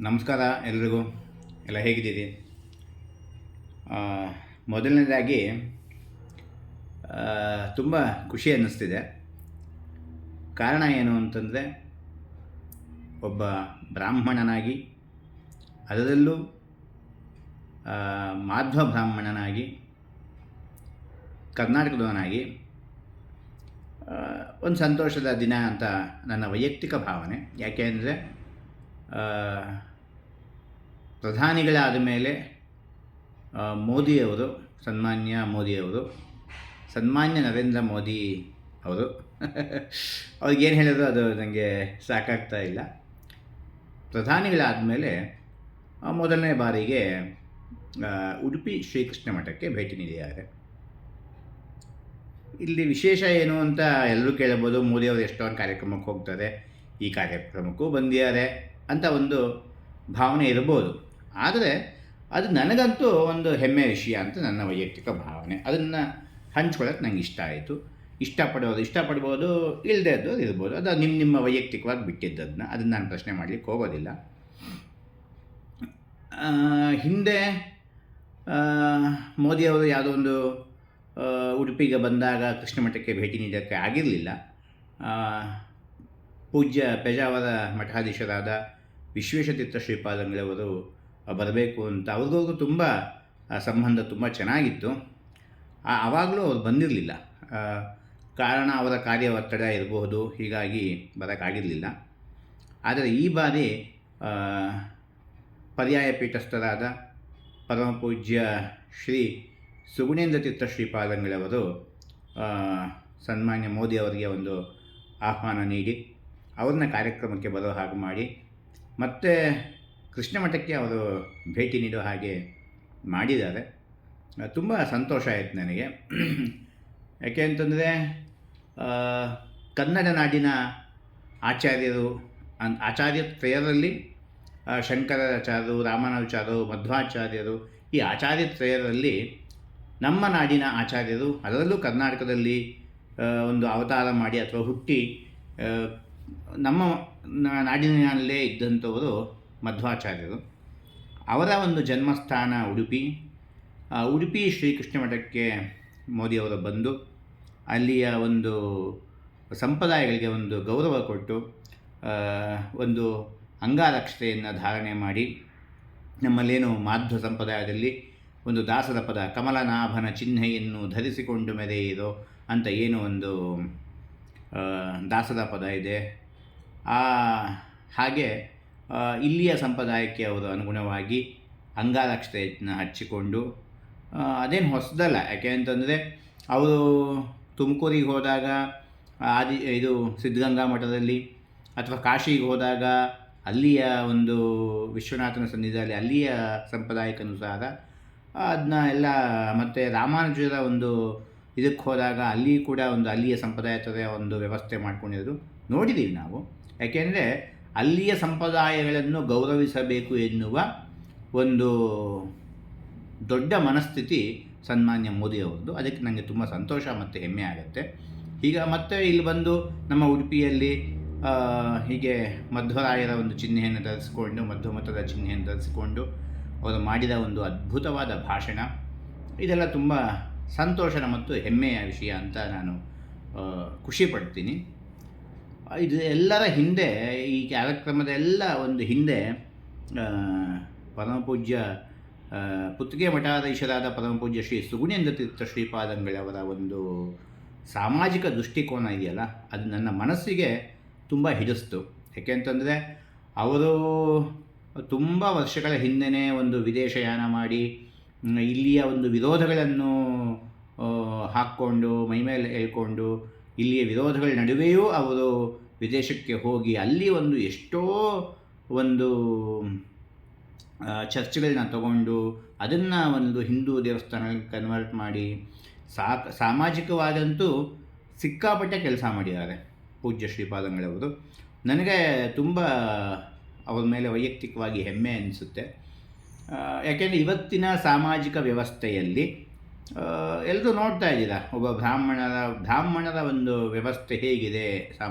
ನಮಸ್ಕಾರ ಎಲ್ರಿಗೂ. ಎಲ್ಲ ಹೇಗಿದ್ದೀರಿ? ಮೊದಲನೇದಾಗಿ ತುಂಬ ಖುಷಿ ಅನ್ನಿಸ್ತಿದೆ. ಕಾರಣ ಏನು ಅಂತಂದರೆ, ಒಬ್ಬ ಬ್ರಾಹ್ಮಣನಾಗಿ, ಅದರಲ್ಲೂ ಮಾಧ್ವ ಬ್ರಾಹ್ಮಣನಾಗಿ, ಕರ್ನಾಟಕದವನಾಗಿ ಒಂದು ಸಂತೋಷದ ದಿನ ಅಂತ ನನ್ನ ವೈಯಕ್ತಿಕ ಭಾವನೆ. ಯಾಕೆ ಅಂದರೆ, ಪ್ರಧಾನಿಗಳಾದ ಮೇಲೆ ಮೋದಿಯವರು, ಸನ್ಮಾನ್ಯ ನರೇಂದ್ರ ಮೋದಿ ಅವರು ಅವ್ರಿಗೇನು ಹೇಳಿದ್ರು ಅದು ನನಗೆ ಸಾಕಾಗ್ತಾ ಇಲ್ಲ. ಪ್ರಧಾನಿಗಳಾದ ಮೇಲೆ ಮೊದಲನೇ ಬಾರಿಗೆ ಉಡುಪಿ ಶ್ರೀಕೃಷ್ಣ ಮಠಕ್ಕೆ ಭೇಟಿ ನೀಡಿದ್ದಾರೆ. ಇಲ್ಲಿ ವಿಶೇಷ ಏನು ಅಂತ ಎಲ್ಲರೂ ಕೇಳಬಹುದು. ಮೋದಿಯವರು ಎಷ್ಟೊಂದು ಕಾರ್ಯಕ್ರಮಕ್ಕೆ ಹೋಗ್ತಾರೆ, ಈ ಕಾರ್ಯಕ್ರಮಕ್ಕೂ ಬಂದಿದ್ದಾರೆ ಅಂತ ಒಂದು ಭಾವನೆ ಇರ್ಬೋದು. ಆದರೆ ಅದು ನನಗಂತೂ ಒಂದು ಹೆಮ್ಮೆಯ ವಿಷಯ ಅಂತ ನನ್ನ ವೈಯಕ್ತಿಕ ಭಾವನೆ. ಅದನ್ನು ಹಂಚ್ಕೊಳ್ಳೋಕೆ ನಂಗೆ ಇಷ್ಟ ಆಯಿತು. ಇಷ್ಟಪಡ್ಬೋದು, ಇಲ್ಲದೇ ಇದ್ದದ್ದು ಇರ್ಬೋದು. ಅದು ನಿಮ್ಮ ವೈಯಕ್ತಿಕವಾಗಿ ಬಿಟ್ಟಿದ್ದದನ್ನ, ಅದನ್ನು ನಾನು ಪ್ರಶ್ನೆ ಮಾಡಲಿಕ್ಕೆ ಹೋಗೋದಿಲ್ಲ. ಹಿಂದೆ ಮೋದಿಯವರು ಯಾವುದೋ ಒಂದು ಉಡುಪಿಗೆ ಬಂದಾಗ ಕೃಷ್ಣ ಮಠಕ್ಕೆ ಭೇಟಿ ನೀಡೋಕ್ಕೆ ಆಗಿರಲಿಲ್ಲ. ಪೂಜ್ಯ ಪೇಜಾವರ ಮಠಾಧೀಶರಾದ ವಿಶ್ವೇಶತೀರ್ಥ ಶ್ರೀಪಾದಂಗಳವರು ಬರಬೇಕು ಅಂತ ಅವ್ರಿಗೂ ತುಂಬ ಸಂಬಂಧ ತುಂಬ ಚೆನ್ನಾಗಿತ್ತು. ಆವಾಗಲೂ ಅವ್ರು ಬಂದಿರಲಿಲ್ಲ. ಕಾರಣ ಅವರ ಕಾರ್ಯ ಒತ್ತಡ ಇರಬಹುದು, ಹೀಗಾಗಿ ಬರೋಕ್ಕಾಗಿರಲಿಲ್ಲ. ಆದರೆ ಈ ಬಾರಿ ಪರ್ಯಾಯ ಪೀಠಸ್ಥರಾದ ಪರಮಪೂಜ್ಯ ಶ್ರೀ ಸುಗುಣೇಂದ್ರ ತೀರ್ಥ ಶ್ರೀಪಾದಂಗಳವರು ಸನ್ಮಾನ್ಯ ಮೋದಿ ಅವರಿಗೆ ಒಂದು ಆಹ್ವಾನ ನೀಡಿ ಅವ್ರನ್ನ ಕಾರ್ಯಕ್ರಮಕ್ಕೆ ಬರೋ ಹಾಗೆ ಮಾಡಿ, ಮತ್ತು ಕೃಷ್ಣ ಮಠಕ್ಕೆ ಅವರು ಭೇಟಿ ನೀಡೋ ಹಾಗೆ ಮಾಡಿದ್ದಾರೆ. ತುಂಬ ಸಂತೋಷ ಆಯಿತು ನನಗೆ. ಯಾಕೆ ಅಂತಂದರೆ, ಕನ್ನಡ ನಾಡಿನ ಆಚಾರ್ಯತ್ರಯರಲ್ಲಿ ಶಂಕರಾಚಾರ್ಯರು, ರಾಮಾನುಜಾಚಾರ್ಯರು, ಮಧ್ವಾಚಾರ್ಯರು, ಈ ಆಚಾರ್ಯತ್ರಯರಲ್ಲಿ ನಮ್ಮ ನಾಡಿನ ಆಚಾರ್ಯರು, ಅದರಲ್ಲೂ ಕರ್ನಾಟಕದಲ್ಲಿ ಒಂದು ಅವತಾರ ಮಾಡಿ ಅಥವಾ ಹುಟ್ಟಿ ನಮ್ಮ ನಾಡಿನಲ್ಲೇ ಇದ್ದಂಥವರು ಮಧ್ವಾಚಾರ್ಯರು. ಅವರ ಒಂದು ಜನ್ಮಸ್ಥಾನ ಉಡುಪಿ ಶ್ರೀಕೃಷ್ಣ ಮಠಕ್ಕೆ ಮೋದಿಯವರು ಬಂದು ಅಲ್ಲಿಯ ಒಂದು ಸಂಪ್ರದಾಯಗಳಿಗೆ ಒಂದು ಗೌರವ ಕೊಟ್ಟು ಒಂದು ಅಂಗಾರಕ್ಷತೆಯನ್ನು ಧಾರಣೆ ಮಾಡಿ, ನಮ್ಮಲ್ಲೇನು ಮಾಧ್ವ ಸಂಪ್ರದಾಯದಲ್ಲಿ ಒಂದು ದಾಸರ ಪದ ಕಮಲನಾಭನ ಚಿಹ್ನೆಯನ್ನು ಧರಿಸಿಕೊಂಡು ಮೆರೆಯಿರೋ ಅಂತ ಏನು ಒಂದು ದಾಸರ ಪದ ಇದೆ, ಹಾಗೆ ಇಲ್ಲಿಯ ಸಂಪ್ರದಾಯಕ್ಕೆ ಅವರು ಅನುಗುಣವಾಗಿ ಅಂಗಾರಕ್ಷತೆಯನ್ನು ಹಚ್ಚಿಕೊಂಡು, ಅದೇನು ಹೊಸದಲ್ಲ. ಯಾಕೆ ಅಂತಂದರೆ, ಅವರು ತುಮಕೂರಿಗೆ ಹೋದಾಗ ಇದು ಸಿದ್ಧಗಂಗಾ ಮಠದಲ್ಲಿ, ಅಥವಾ ಕಾಶಿಗೆ ಹೋದಾಗ ಅಲ್ಲಿಯ ಒಂದು ವಿಶ್ವನಾಥನ ಸನ್ನಿಧಿಯಲ್ಲಿ ಅಲ್ಲಿಯ ಸಂಪ್ರದಾಯಕ್ಕನುಸಾರ ಅದನ್ನ ಎಲ್ಲ, ಮತ್ತು ರಾಮಾನುಜರ ಒಂದು ಇದಕ್ಕೆ ಹೋದಾಗ ಅಲ್ಲಿ ಕೂಡ ಒಂದು ಅಲ್ಲಿಯ ಸಂಪ್ರದಾಯದ ಒಂದು ವ್ಯವಸ್ಥೆ ಮಾಡ್ಕೊಂಡಿರೋದು ನೋಡಿದ್ದೀವಿ ನಾವು. ಯಾಕೆಂದರೆ ಅಲ್ಲಿಯ ಸಂಪ್ರದಾಯಗಳನ್ನು ಗೌರವಿಸಬೇಕು ಎನ್ನುವ ಒಂದು ದೊಡ್ಡ ಮನಸ್ಥಿತಿ ಸನ್ಮಾನ್ಯ ಮೋದಿಯವರದ್ದು. ಅದಕ್ಕೆ ನನಗೆ ತುಂಬ ಸಂತೋಷ ಮತ್ತು ಹೆಮ್ಮೆ ಆಗುತ್ತೆ. ಈಗ ಮತ್ತೆ ಇಲ್ಲಿ ಬಂದು ನಮ್ಮ ಉಡುಪಿಯಲ್ಲಿ ಹೀಗೆ ಮಧ್ವರಾಯರ ಒಂದು ಚಿಹ್ನೆಯನ್ನು ಧರಿಸಿಕೊಂಡು, ಮಧ್ವಮತದ ಚಿಹ್ನೆಯನ್ನು ಧರಿಸಿಕೊಂಡು ಅವರು ಮಾಡಿದ ಒಂದು ಅದ್ಭುತವಾದ ಭಾಷಣ, ಇದೆಲ್ಲ ತುಂಬ ಸಂತೋಷದ ಮತ್ತು ಹೆಮ್ಮೆಯ ವಿಷಯ ಅಂತ ನಾನು ಖುಷಿಪಡ್ತೀನಿ. ಇದು ಎಲ್ಲರ ಹಿಂದೆ, ಈ ಕಾರ್ಯಕ್ರಮದ ಎಲ್ಲ ಒಂದು ಹಿಂದೆ ಪರಮಪೂಜ್ಯ ಪುತ್ತಿಗೆ ಮಠಾಧೀಶರಾದ ಪರಮಪೂಜ್ಯ ಶ್ರೀ ಸುಗುಣೇಂದ್ರ ತೀರ್ಥ ಶ್ರೀಪಾದಂಗಳವರ ಒಂದು ಸಾಮಾಜಿಕ ದೃಷ್ಟಿಕೋನ ಇದೆಯಲ್ಲ, ಅದು ನನ್ನ ಮನಸ್ಸಿಗೆ ತುಂಬ ಹಿಡಿಸ್ತು. ಯಾಕೆಂತಂದರೆ, ಅವರು ತುಂಬ ವರ್ಷಗಳ ಹಿಂದೆಯೇ ಒಂದು ವಿದೇಶಯಾನ ಮಾಡಿ ಇಲ್ಲಿಯ ಒಂದು ವಿರೋಧಗಳನ್ನು ಹಾಕ್ಕೊಂಡು, ಮೈಮೇಲೆ ಹೇಳ್ಕೊಂಡು, ಇಲ್ಲಿಯ ವಿರೋಧಗಳ ನಡುವೆಯೂ ಅವರು ವಿದೇಶಕ್ಕೆ ಹೋಗಿ ಅಲ್ಲಿ ಒಂದು ಎಷ್ಟೋ ಒಂದು ಚರ್ಚ್ಗಳನ್ನ ತಗೊಂಡು ಅದನ್ನು ಒಂದು ಹಿಂದೂ ದೇವಸ್ಥಾನಕ್ಕೆ ಕನ್ವರ್ಟ್ ಮಾಡಿ ಸಾಮಾಜಿಕವಾದಂತೂ ಸಿಕ್ಕಾಪಟ್ಟೆ ಕೆಲಸ ಮಾಡಿದ್ದಾರೆ ಪೂಜ್ಯ ಶ್ರೀಪಾದಂಗಳವರು. ನನಗೆ ತುಂಬ ಅವ್ರ ಮೇಲೆ ವೈಯಕ್ತಿಕವಾಗಿ ಹೆಮ್ಮೆ ಅನಿಸುತ್ತೆ. ಯಾಕೆಂದರೆ ಇವತ್ತಿನ ಸಾಮಾಜಿಕ ವ್ಯವಸ್ಥೆಯಲ್ಲಿ ಎಲ್ಲರೂ ನೋಡ್ತಾ ಇದ್ದೀರಾ, ಒಬ್ಬ ಬ್ರಾಹ್ಮಣರ ಒಂದು ವ್ಯವಸ್ಥೆ ಹೇಗಿದೆ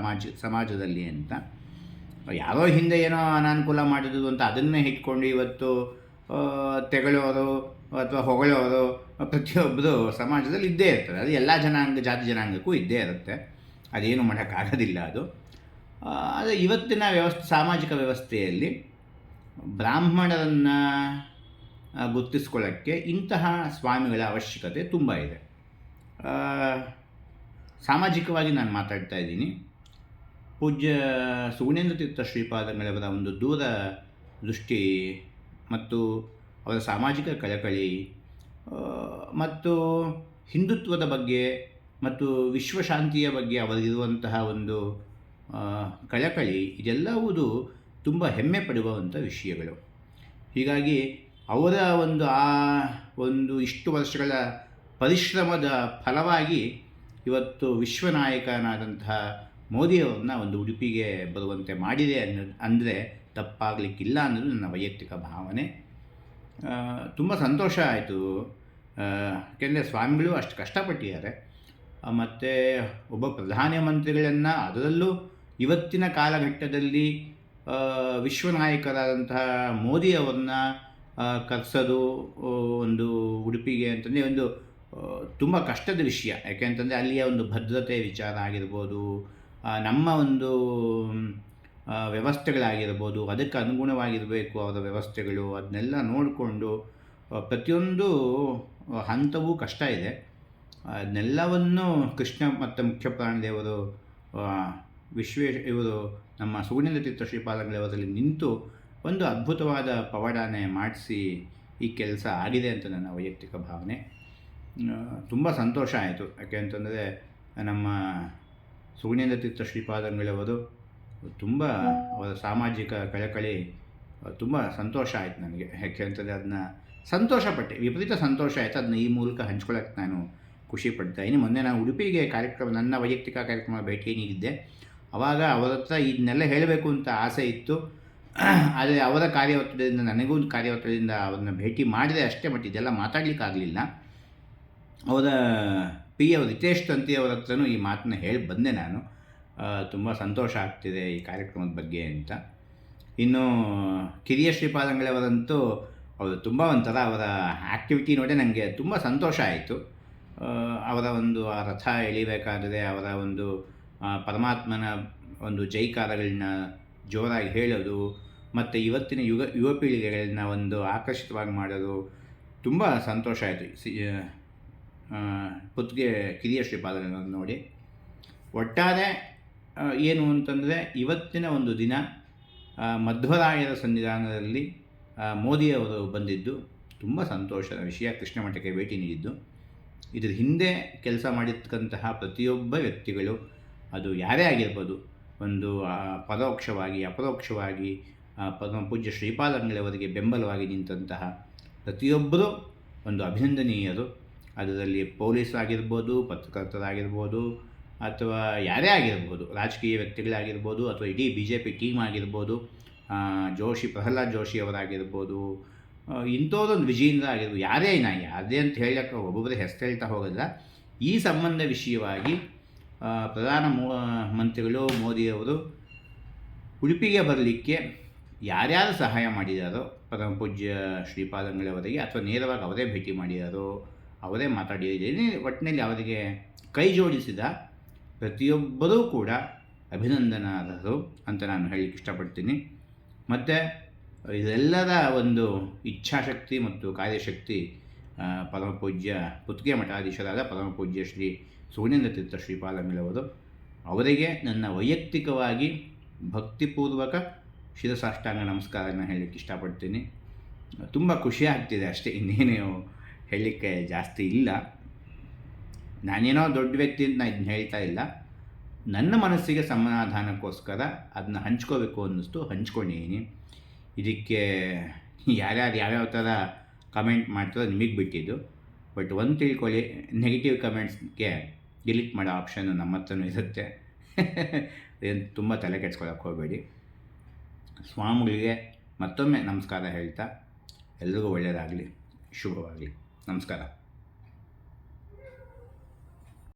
ಸಮಾಜದಲ್ಲಿ ಅಂತ. ಯಾರೋ ಹಿಂದೆ ಏನೋ ಅನಾನುಕೂಲ ಮಾಡಿದ್ದು ಅಂತ ಅದನ್ನೇ ಇಟ್ಕೊಂಡು ಇವತ್ತು ತೆಗಳೋರು ಅಥವಾ ಹೊಗಳೋರು ಪ್ರತಿಯೊಬ್ಬರು ಸಮಾಜದಲ್ಲಿ ಇದ್ದೇ ಇರ್ತದೆ. ಅದು ಎಲ್ಲ ಜಾತಿ ಜನಾಂಗಕ್ಕೂ ಇದ್ದೇ ಇರುತ್ತೆ, ಅದೇನು ಮಾಡೋಕ್ಕಾಗೋದಿಲ್ಲ ಅದು. ಆದರೆ ಇವತ್ತಿನ ಸಾಮಾಜಿಕ ವ್ಯವಸ್ಥೆಯಲ್ಲಿ ಬ್ರಾಹ್ಮಣರನ್ನು ಗುರುತಿಸ್ಕೊಳ್ಳೋಕ್ಕೆ ಇಂತಹ ಸ್ವಾಮಿಗಳ ಅವಶ್ಯಕತೆ ತುಂಬ ಇದೆ. ಸಾಮಾಜಿಕವಾಗಿ ನಾನು ಮಾತಾಡ್ತಾ ಇದ್ದೀನಿ. ಪೂಜ್ಯ ಸುಗುಣೇಂದ್ರ ತೀರ್ಥ ಶ್ರೀಪಾದಂಗಳವರ ಒಂದು ದೂರ ದೃಷ್ಟಿ ಮತ್ತು ಅವರ ಸಾಮಾಜಿಕ ಕಳಕಳಿ ಮತ್ತು ಹಿಂದುತ್ವದ ಬಗ್ಗೆ ಮತ್ತು ವಿಶ್ವಶಾಂತಿಯ ಬಗ್ಗೆ ಅವರಿರುವಂತಹ ಒಂದು ಕಳಕಳಿ, ಇದೆಲ್ಲವುದು ತುಂಬ ಹೆಮ್ಮೆ ಪಡುವಂಥ ವಿಷಯಗಳು. ಹೀಗಾಗಿ ಅವರ ಒಂದು ಇಷ್ಟು ವರ್ಷಗಳ ಪರಿಶ್ರಮದ ಫಲವಾಗಿ ಇವತ್ತು ವಿಶ್ವನಾಯಕನಾದಂತಹ ಮೋದಿಯವರನ್ನ ಒಂದು ಉಡುಪಿಗೆ ಬರುವಂತೆ ಮಾಡಿದೆ ಅಂದರೆ ತಪ್ಪಾಗಲಿಕ್ಕಿಲ್ಲ ಅನ್ನೋದು ನನ್ನ ವೈಯಕ್ತಿಕ ಭಾವನೆ. ತುಂಬ ಸಂತೋಷ ಆಯಿತು. ಯಾಕೆಂದರೆ ಸ್ವಾಮಿಗಳು ಅಷ್ಟು ಕಷ್ಟಪಟ್ಟಿದ್ದಾರೆ. ಮತ್ತು ಒಬ್ಬ ಪ್ರಧಾನಮಂತ್ರಿಗಳನ್ನು, ಅದರಲ್ಲೂ ಇವತ್ತಿನ ಕಾಲಘಟ್ಟದಲ್ಲಿ ವಿಶ್ವನಾಯಕರಾದಂತಹ ಮೋದಿಯವರನ್ನ ಕರೆಸೋದು ಒಂದು ಉಡುಪಿಗೆ ಅಂತಂದರೆ ಒಂದು ತುಂಬ ಕಷ್ಟದ ವಿಷಯ. ಯಾಕೆಂತಂದರೆ ಅಲ್ಲಿಯ ಒಂದು ಭದ್ರತೆ ವಿಚಾರ ಆಗಿರ್ಬೋದು, ನಮ್ಮ ಒಂದು ವ್ಯವಸ್ಥೆಗಳಾಗಿರ್ಬೋದು, ಅದಕ್ಕೆ ಅನುಗುಣವಾಗಿರಬೇಕು ಅವರ ವ್ಯವಸ್ಥೆಗಳು, ಅದನ್ನೆಲ್ಲ ನೋಡಿಕೊಂಡು ಪ್ರತಿಯೊಂದು ಹಂತವೂ ಕಷ್ಟ ಇದೆ. ಅದನ್ನೆಲ್ಲವನ್ನು ಕೃಷ್ಣ ಮತ್ತು ಮುಖ್ಯ ಪ್ರಾಣದೇವರು ಇವರು ನಮ್ಮ ಸುಗುಣೇಂದ್ರ ತೀರ್ಥ ಶ್ರೀಪಾದಂಗಳವರಲ್ಲಿ ನಿಂತು ಒಂದು ಅದ್ಭುತವಾದ ಪವಾಡಾನೆ ಮಾಡಿಸಿ ಈ ಕೆಲಸ ಆಗಿದೆ ಅಂತ ನನ್ನ ವೈಯಕ್ತಿಕ ಭಾವನೆ. ತುಂಬ ಸಂತೋಷ ಆಯಿತು. ಯಾಕೆ ಅಂತಂದರೆ ನಮ್ಮ ಸುಗುಣೇಂದ್ರ ತೀರ್ಥ ಶ್ರೀಪಾದಂಗಳವರು ತುಂಬ ಅವರ ಸಾಮಾಜಿಕ ಕಳಕಳಿ ತುಂಬ ಸಂತೋಷ ಆಯಿತು ನನಗೆ. ಯಾಕೆ ಅಂತಂದರೆ ಅದನ್ನ ಸಂತೋಷಪಟ್ಟೆ, ವಿಪರೀತ ಸಂತೋಷ ಆಯಿತು. ಅದನ್ನ ಈ ಮೂಲಕ ಹಂಚ್ಕೊಳ್ಳೋಕ್ಕೆ ನಾನು ಖುಷಿ ಪಡ್ತಾಯಿದ್ದೀನಿ. ಮೊನ್ನೆ ನಾನು ಉಡುಪಿಗೆ ನನ್ನ ವೈಯಕ್ತಿಕ ಕಾರ್ಯಕ್ರಮ ಭೇಟಿ ನೀಡಿದ್ದೆ. ಆವಾಗ ಅವರ ಹತ್ರ ಇದನ್ನೆಲ್ಲ ಹೇಳಬೇಕು ಅಂತ ಆಸೆ ಇತ್ತು. ಆದರೆ ಅವರ ಕಾರ್ಯವತ್ತದಿಂದ, ನನಗೂ ಒಂದು ಕಾರ್ಯವತ್ತದಿಂದ ಅವ್ರನ್ನ ಭೇಟಿ ಮಾಡಿದೆ ಅಷ್ಟೇ, ಬಟ್ ಇದೆಲ್ಲ ಮಾತಾಡಲಿಕ್ಕಾಗಲಿಲ್ಲ. ಅವರ ಅವರು ರಿತೇಶ್ ತಂತಿ ಅವರ ಹತ್ರನೂ ಈ ಮಾತನ್ನ ಹೇಳಿ ಬಂದೆ ನಾನು. ತುಂಬ ಸಂತೋಷ ಆಗ್ತಿದೆ ಈ ಕಾರ್ಯಕ್ರಮದ ಬಗ್ಗೆ ಅಂತ. ಇನ್ನು ಕಿರಿಯ ಶ್ರೀಪಾದಂಗಳವರಂತೂ ಅವರು ತುಂಬ ಒಂಥರ ಅವರ ಆ್ಯಕ್ಟಿವಿಟಿ ನೋಡಿ ನನಗೆ ತುಂಬ ಸಂತೋಷ ಆಯಿತು. ಅವರ ಒಂದು ಆ ರಥ ಎಳಿಬೇಕಾದರೆ ಅವರ ಒಂದು ಪರಮಾತ್ಮನ ಒಂದು ಜೈಕಾರಗಳನ್ನ ಜೋರಾಗಿ ಹೇಳೋದು ಮತ್ತು ಇವತ್ತಿನ ಯುವ ಪೀಳಿಗೆಗಳನ್ನ ಒಂದು ಆಕರ್ಷಿತವಾಗಿ ಮಾಡೋದು ತುಂಬ ಸಂತೋಷ ಆಯಿತು. ಪುತ್ಗೆ ಕಿರಿಯ ಶ್ರೀಪಾದಂಗಳನ್ನ ನೋಡಿ. ಒಟ್ಟಾರೆ ಏನು ಅಂತಂದರೆ ಇವತ್ತಿನ ಒಂದು ದಿನ ಮಧ್ವರಾಯರ ಸನ್ನಿಧಾನದಲ್ಲಿ ಮೋದಿಯವರು ಬಂದಿದ್ದು ತುಂಬ ಸಂತೋಷದ ವಿಷಯ. ಕೃಷ್ಣ ಮಠಕ್ಕೆ ಭೇಟಿ ನೀಡಿದ್ದು, ಇದರ ಹಿಂದೆ ಕೆಲಸ ಮಾಡಿರ್ತಕ್ಕಂತಹ ಪ್ರತಿಯೊಬ್ಬ ವ್ಯಕ್ತಿಗಳು, ಅದು ಯಾರೇ ಆಗಿರ್ಬೋದು, ಒಂದು ಪರೋಕ್ಷವಾಗಿ ಅಪರೋಕ್ಷವಾಗಿ ಪರಮ ಪೂಜ್ಯ ಶ್ರೀಪಾದಂಗಳವರಿಗೆ ಬೆಂಬಲವಾಗಿ ನಿಂತಹ ಪ್ರತಿಯೊಬ್ಬರೂ ಒಂದು ಅಭಿನಂದನೀಯರು. ಅದರಲ್ಲಿ ಪೊಲೀಸ್ ಆಗಿರ್ಬೋದು, ಪತ್ರಕರ್ತರಾಗಿರ್ಬೋದು, ಅಥವಾ ಯಾರೇ ಆಗಿರ್ಬೋದು, ರಾಜಕೀಯ ವ್ಯಕ್ತಿಗಳಾಗಿರ್ಬೋದು, ಅಥವಾ ಇಡೀ BJP ಟೀಮ್ ಆಗಿರ್ಬೋದು, ಪ್ರಹ್ಲಾದ್ ಜೋಶಿ ಅವರಾಗಿರ್ಬೋದು, ಇಂಥದ್ದೊಂದು ವಿಜೇಂದ್ರ ಆಗಿರ್ಬೋದು, ಯಾರದೇ ಅಂತ ಹೇಳಕ್ಕೆ ಒಬ್ಬೊಬ್ಬರೇ ಹೆಸರು ಹೇಳ್ತಾ ಹೋಗೋಲ್ಲ. ಈ ಸಂಬಂಧ ವಿಷಯವಾಗಿ ಪ್ರಧಾನ ಮಂತ್ರಿಗಳು ಮೋದಿಯವರು ಉಡುಪಿಗೆ ಬರಲಿಕ್ಕೆ ಯಾರ್ಯಾರು ಸಹಾಯ ಮಾಡಿದಾರೋ ಪರಮ ಪೂಜ್ಯ ಶ್ರೀಪಾದಂಗಳವರಿಗೆ, ಅಥವಾ ನೇರವಾಗಿ ಅವರೇ ಭೇಟಿ ಮಾಡಿದಾರೋ, ಅವರೇ ಮಾತಾಡಿದ್ದೇನೆ, ಒಟ್ಟಿನಲ್ಲಿ ಅವರಿಗೆ ಕೈ ಜೋಡಿಸಿದ ಪ್ರತಿಯೊಬ್ಬರೂ ಕೂಡ ಅಭಿನಂದನಾರ್ಹರು ಅಂತ ನಾನು ಹೇಳಲಿಕ್ಕೆ ಇಷ್ಟಪಡ್ತೀನಿ. ಮತ್ತು ಇದೆಲ್ಲರ ಒಂದು ಇಚ್ಛಾಶಕ್ತಿ ಮತ್ತು ಕಾರ್ಯಶಕ್ತಿ ಪರಮ ಪೂಜ್ಯ ಪುತ್ತಿಗೆ ಮಠಾಧೀಶರಾದ ಪರಮ ಪೂಜ್ಯ ಶ್ರೀ ಸುಗುಣೇಂದ್ರ ತೀರ್ಥ ಶ್ರೀಪಾದಂಗಳವರು, ಅವರಿಗೆ ನನ್ನ ವೈಯಕ್ತಿಕವಾಗಿ ಭಕ್ತಿಪೂರ್ವಕ ಶಿರಸಾಷ್ಟಾಂಗ ನಮಸ್ಕಾರನ ಹೇಳಲಿಕ್ಕೆ ಇಷ್ಟಪಡ್ತೀನಿ. ತುಂಬ ಖುಷಿ ಆಗ್ತಿದೆ ಅಷ್ಟೇ, ಇನ್ನೇನು ಹೇಳಲಿಕ್ಕೆ ಜಾಸ್ತಿ ಇಲ್ಲ. ನಾನೇನೋ ದೊಡ್ಡ ವ್ಯಕ್ತಿ ಅಂತ ನಾನು ಇದನ್ನ ಹೇಳ್ತಾ ಇಲ್ಲ. ನನ್ನ ಮನಸ್ಸಿಗೆ ಸಮಾಧಾನಕ್ಕೋಸ್ಕರ ಅದನ್ನ ಹಂಚ್ಕೋಬೇಕು ಅನ್ನಿಸ್ತು, ಹಂಚ್ಕೊಂಡಿದ್ದೀನಿ. ಇದಕ್ಕೆ ಯಾರ್ಯಾರು ಯಾವ್ಯಾವ ಥರ ಕಮೆಂಟ್ ಮಾಡ್ತಾರೋ ನಿಮಗೆ ಬಿಟ್ಟಿದ್ದು. ಬಟ್ ಒಂದು ತಿಳ್ಕೊಳ್ಳಿ, ನೆಗೆಟಿವ್ ಕಮೆಂಟ್ಸ್ಗೆ ಡಿಲೀಟ್ ಮಾಡೋ ಆಪ್ಷನ್ನು ನಮ್ಮ ಹತ್ರನೂ ಇರುತ್ತೆ. ಏನು ತುಂಬ ತಲೆ ಕೆಡ್ಸ್ಕೊಳ್ಳೋಕೆ ಹೋಗಬೇಡಿ. ಸ್ವಾಮಿಗಳಿಗೆ ಮತ್ತೊಮ್ಮೆ ನಮಸ್ಕಾರ ಹೇಳ್ತಾ ಎಲ್ರಿಗೂ ಒಳ್ಳೆಯದಾಗಲಿ, ಶುಭವಾಗಲಿ. ನಮಸ್ಕಾರ.